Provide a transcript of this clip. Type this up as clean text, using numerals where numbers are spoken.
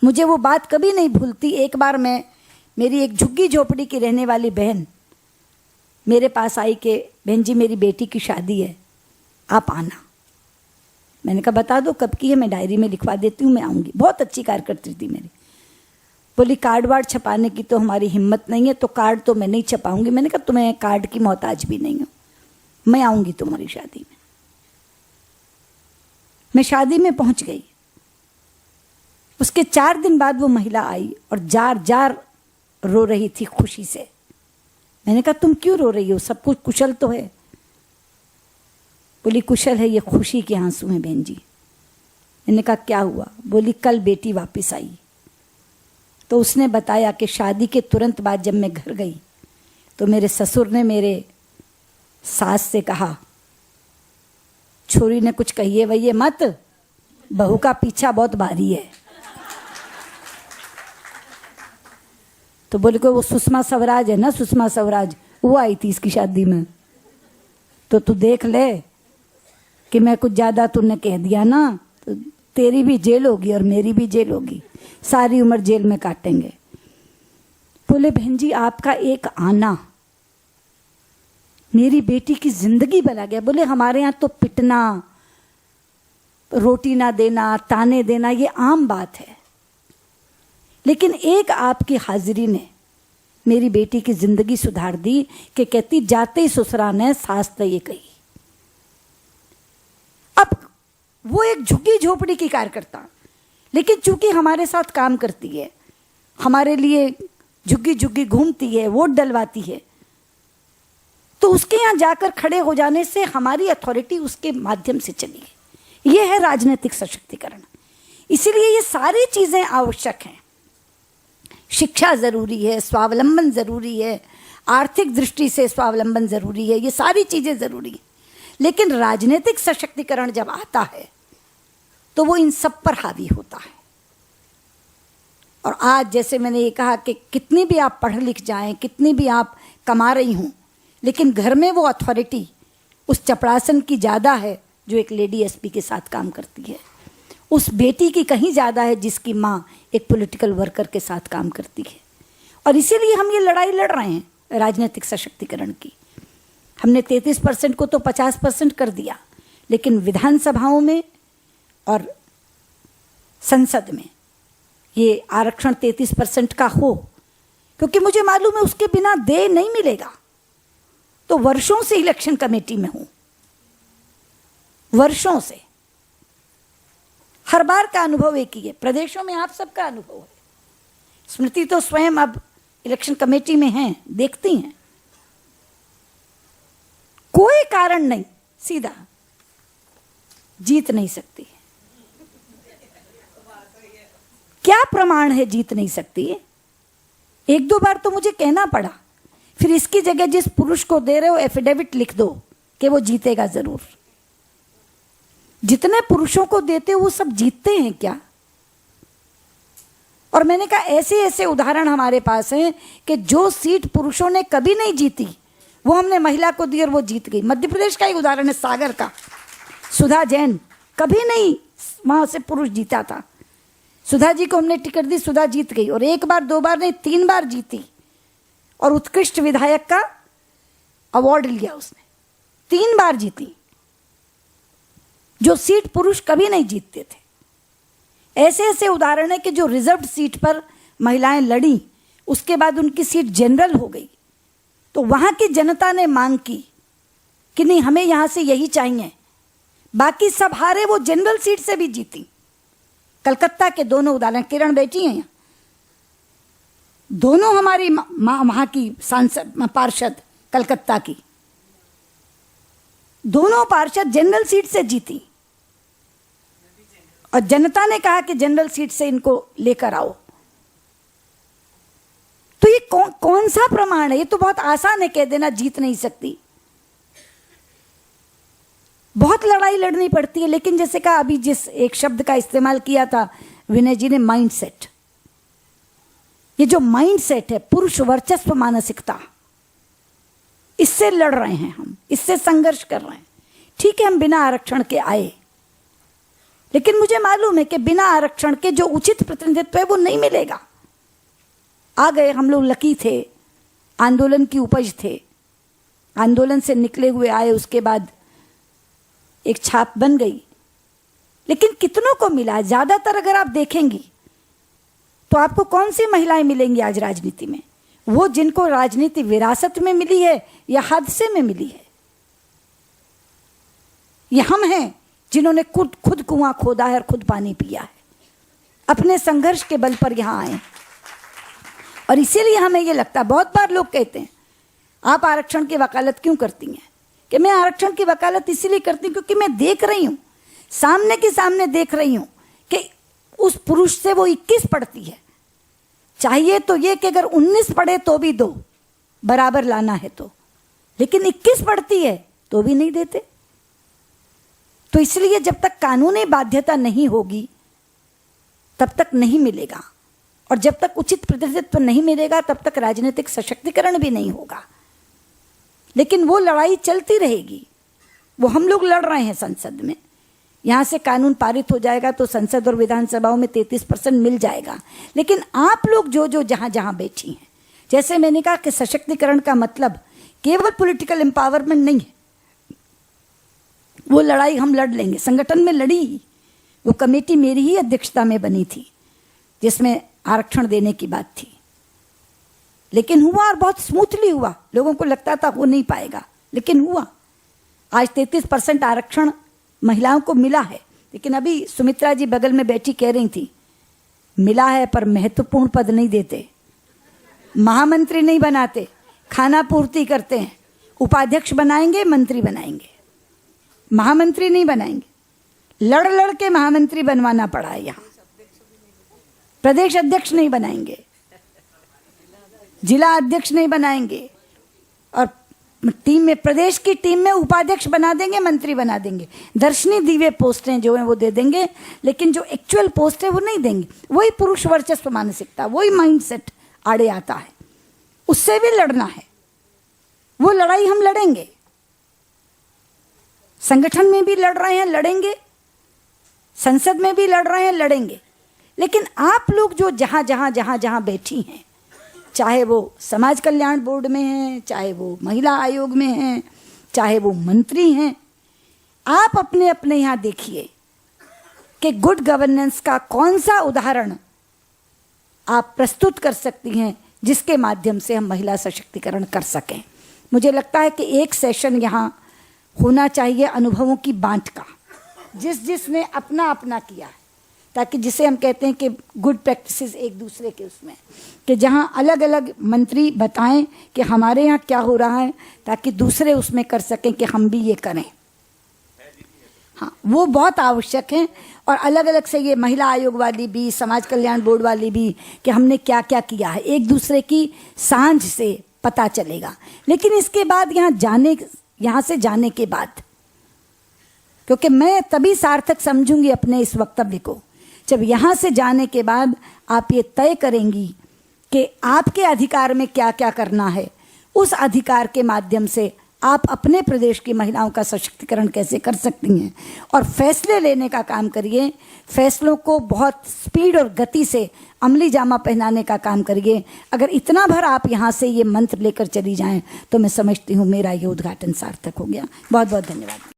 मुझे वो बात कभी नहीं भूलती। एक बार मेरी एक झुग्गी झोपड़ी की रहने वाली बहन मेरे पास आई कि बहन जी मेरी बेटी की शादी है, आप आना। मैंने कहा बता दो कब की है, मैं डायरी में लिखवा देती हूँ, मैं आऊँगी। बहुत अच्छी कार्यकर्त्री थी मेरी। बोली कार्ड वार्ड छपाने की तो हमारी हिम्मत नहीं है, तो कार्ड तो मैं नहीं छपाऊंगी। मैंने कहा तुम्हें कार्ड की मोहताज भी नहीं हूँ, मैं आऊँगी तुम्हारी शादी में। मैं शादी में पहुँच गई। उसके 4 दिन बाद वो महिला आई और जार जार रो रही थी खुशी से। मैंने कहा तुम क्यों रो रही हो, सब कुछ कुशल तो है? बोली कुशल है, ये खुशी के आंसू हैं बहन जी। मैंने कहा क्या हुआ? बोली कल बेटी वापस आई। तो उसने बताया कि शादी के तुरंत बाद जब मैं घर गई तो मेरे ससुर ने मेरे सास से कहा, छोरी ने कुछ कहिए वहिए मत, बहू का पीछा बहुत भारी है। तो बोले को वो सुषमा स्वराज है ना, सुषमा स्वराज, वो आई थी इसकी शादी में, तो तू देख ले कि मैं कुछ ज़्यादा तूने कह दिया ना तो तेरी भी जेल होगी और मेरी भी जेल होगी, सारी उम्र जेल में काटेंगे। बोले बहन जी आपका एक आना मेरी बेटी की जिंदगी बना गया। बोले हमारे यहाँ तो पिटना, रोटी ना देना, ताने देना ये आम बात है, लेकिन एक आपकी हाजिरी ने मेरी बेटी की जिंदगी सुधार दी कि कहती जाते ही ससुरा ने सास तो ये कही। अब वो एक झुग्गी झोपड़ी की कार्यकर्ता, लेकिन चूंकि हमारे साथ काम करती है, हमारे लिए झुग्गी झुग्गी घूमती है, वोट डलवाती है, तो उसके यहाँ जाकर खड़े हो जाने से हमारी अथॉरिटी उसके माध्यम से चली है। ये है राजनीतिक सशक्तिकरण। इसीलिए ये सारी चीजें आवश्यक हैं। शिक्षा जरूरी है, स्वावलंबन जरूरी है, आर्थिक दृष्टि से स्वावलंबन जरूरी है, ये सारी चीजें जरूरी हैं। लेकिन राजनीतिक सशक्तिकरण जब आता है तो वो इन सब पर हावी होता है। और आज जैसे मैंने ये कहा कि कितनी भी आप पढ़ लिख जाएं, कितनी भी आप कमा रही हूं, लेकिन घर में वो अथॉरिटी उस चपड़ासन की ज़्यादा है जो एक लेडी एसपी के साथ काम करती है, उस बेटी की कहीं ज़्यादा है जिसकी माँ एक पॉलिटिकल वर्कर के साथ काम करती है। और इसीलिए हम ये लड़ाई लड़ रहे हैं राजनीतिक सशक्तिकरण की। हमने 33% को तो 50% कर दिया, लेकिन विधानसभाओं में और संसद में ये आरक्षण 33% का हो, क्योंकि मुझे मालूम है उसके बिना देय नहीं मिलेगा। तो वर्षों से इलेक्शन कमेटी में हूं, वर्षों से, हर बार का अनुभव एक ही है। प्रदेशों में आप सबका अनुभव है। स्मृति तो स्वयं अब इलेक्शन कमेटी में हैं, देखती हैं। कोई कारण नहीं, सीधा जीत नहीं सकती। क्या प्रमाण है जीत नहीं सकती? 1-2 बार तो मुझे कहना पड़ा। फिर इसकी जगह जिस पुरुष को दे रहे हो एफिडेविट लिख दो कि वो जीतेगा जरूर। जितने पुरुषों को देते हो वो सब जीतते हैं क्या? और मैंने कहा ऐसे ऐसे उदाहरण हमारे पास हैं कि जो सीट पुरुषों ने कभी नहीं जीती वो हमने महिला को दी और वो जीत गई। मध्य प्रदेश का ही उदाहरण है, सागर का, सुधा जैन, कभी नहीं वहां से पुरुष जीता था। सुधा जी को हमने टिकट दी, सुधा जीत गई, और 1 बार 2 बार नहीं 3 बार जीती, और उत्कृष्ट विधायक का अवार्ड लिया उसने। 3 बार जीती, जो सीट पुरुष कभी नहीं जीतते थे। ऐसे ऐसे उदाहरण है कि जो रिजर्व्ड सीट पर महिलाएं लड़ी, उसके बाद उनकी सीट जनरल हो गई, तो वहां की जनता ने मांग की कि नहीं हमें यहां से यही चाहिए। बाकी सब हारे, वो जनरल सीट से भी जीती। कलकत्ता के दोनों उदाहरण, किरण बैठी हैं, दोनों हमारी वहां की सांसद पार्षद कलकत्ता की, दोनों पार्षद जनरल सीट से जीती, और जनता ने कहा कि जनरल सीट से इनको लेकर आओ। तो ये कौन सा प्रमाण है? ये तो बहुत आसान है कह देना जीत नहीं सकती। बहुत लड़ाई लड़नी पड़ती है। लेकिन जैसे कहा अभी जिस एक शब्द का इस्तेमाल किया था विनय जी ने, माइंडसेट, ये जो माइंडसेट है, पुरुष वर्चस्व मानसिकता, इससे लड़ रहे हैं हम, इससे संघर्ष कर रहे हैं। ठीक है हम बिना आरक्षण के आए, लेकिन मुझे मालूम है कि बिना आरक्षण के जो उचित प्रतिनिधित्व है वो नहीं मिलेगा। आ गए हम लोग, लकी थे, आंदोलन की उपज थे, आंदोलन से निकले हुए आए, उसके बाद एक छाप बन गई। लेकिन कितनों को मिला? ज्यादातर अगर आप देखेंगी तो आपको कौन सी महिलाएं मिलेंगी आज राजनीति में? वो जिनको राजनीति विरासत में मिली है या हादसे में मिली है। ये हम हैं जिन्होंने खुद कुआं खोदा है और खुद पानी पिया है, अपने संघर्ष के बल पर यहां आए। और इसीलिए हमें ये लगता है, बहुत बार लोग कहते हैं आप आरक्षण की वकालत क्यों करती हैं? कि मैं आरक्षण की वकालत इसीलिए करती हूं क्योंकि मैं देख रही हूं, सामने के सामने देख रही हूं कि उस पुरुष से वो 21 पढ़ती है। चाहिए तो ये कि अगर 19 पढ़े तो भी दो, बराबर लाना है तो, लेकिन 21 पढ़ती है तो भी नहीं देते। तो इसलिए जब तक कानूनी बाध्यता नहीं होगी तब तक नहीं मिलेगा, और जब तक उचित प्रतिनिधित्व नहीं मिलेगा तब तक राजनीतिक सशक्तिकरण भी नहीं होगा। लेकिन वो लड़ाई चलती रहेगी, वो हम लोग लड़ रहे हैं संसद में। यहाँ से कानून पारित हो जाएगा तो संसद और विधानसभाओं में 33% मिल जाएगा। लेकिन आप लोग जो जहाँ जहाँ बैठी हैं, जैसे मैंने कहा कि सशक्तिकरण का मतलब केवल पॉलिटिकल एम्पावरमेंट नहीं है, वो लड़ाई हम लड़ लेंगे। संगठन में लड़ी, वो कमेटी मेरी ही अध्यक्षता में बनी थी जिसमें आरक्षण देने की बात थी, लेकिन हुआ और बहुत स्मूथली हुआ। लोगों को लगता था हो नहीं पाएगा, लेकिन हुआ। आज 33% आरक्षण महिलाओं को मिला है। लेकिन अभी सुमित्रा जी बगल में बैठी कह रही थी, मिला है पर महत्वपूर्ण पद नहीं देते, महामंत्री नहीं बनाते, खाना पूर्ति करते हैं, उपाध्यक्ष बनाएंगे, मंत्री बनाएंगे, महामंत्री नहीं बनाएंगे। लड़ लड़ के महामंत्री बनवाना पड़ा है यहाँ। प्रदेश अध्यक्ष नहीं बनाएंगे, जिला अध्यक्ष नहीं बनाएंगे, और टीम में, प्रदेश की टीम में उपाध्यक्ष बना देंगे, मंत्री बना देंगे। दर्शनी दिव्य पोस्टें जो हैं वो दे देंगे, लेकिन जो एक्चुअल पोस्ट है वो नहीं देंगे। वही पुरुष वर्चस्व मानसिकता, वही माइंडसेट आड़े आता है, उससे भी लड़ना है। वो लड़ाई हम लड़ेंगे, संगठन में भी लड़ रहे हैं, लड़ेंगे, संसद में भी लड़ रहे हैं, लड़ेंगे। लेकिन आप लोग जो जहां जहां बैठी हैं, चाहे वो समाज कल्याण बोर्ड में हैं, चाहे वो महिला आयोग में हैं, चाहे वो मंत्री हैं, आप अपने अपने यहाँ देखिए कि गुड गवर्नेंस का कौन सा उदाहरण आप प्रस्तुत कर सकती हैं जिसके माध्यम से हम महिला सशक्तिकरण कर सकें। मुझे लगता है कि एक सेशन यहाँ होना चाहिए अनुभवों की बांट का, जिसने अपना अपना किया है, ताकि जिसे हम कहते हैं कि गुड प्रैक्टिसेस एक दूसरे के उसमें, कि जहाँ अलग अलग मंत्री बताएं कि हमारे यहाँ क्या हो रहा है, ताकि दूसरे उसमें कर सकें कि हम भी ये करें। हाँ, वो बहुत आवश्यक है। और अलग अलग से ये महिला आयोग वाली भी, समाज कल्याण बोर्ड वाली भी, कि हमने क्या क्या किया है, एक दूसरे की सांझ से पता चलेगा। लेकिन इसके बाद यहाँ से जाने के बाद, क्योंकि मैं तभी सार्थक समझूंगी अपने इस वक्तव्य को जब यहाँ से जाने के बाद आप ये तय करेंगी कि आपके अधिकार में क्या क्या करना है, उस अधिकार के माध्यम से आप अपने प्रदेश की महिलाओं का सशक्तिकरण कैसे कर सकती हैं, और फैसले लेने का काम करिए। फैसलों को बहुत स्पीड और गति से अमली जामा पहनाने का काम करिए। अगर इतना भर आप यहाँ से ये मंत्र लेकर चली जाएं तो मैं समझती हूँ मेरा ये उद्घाटन सार्थक हो गया। बहुत बहुत धन्यवाद।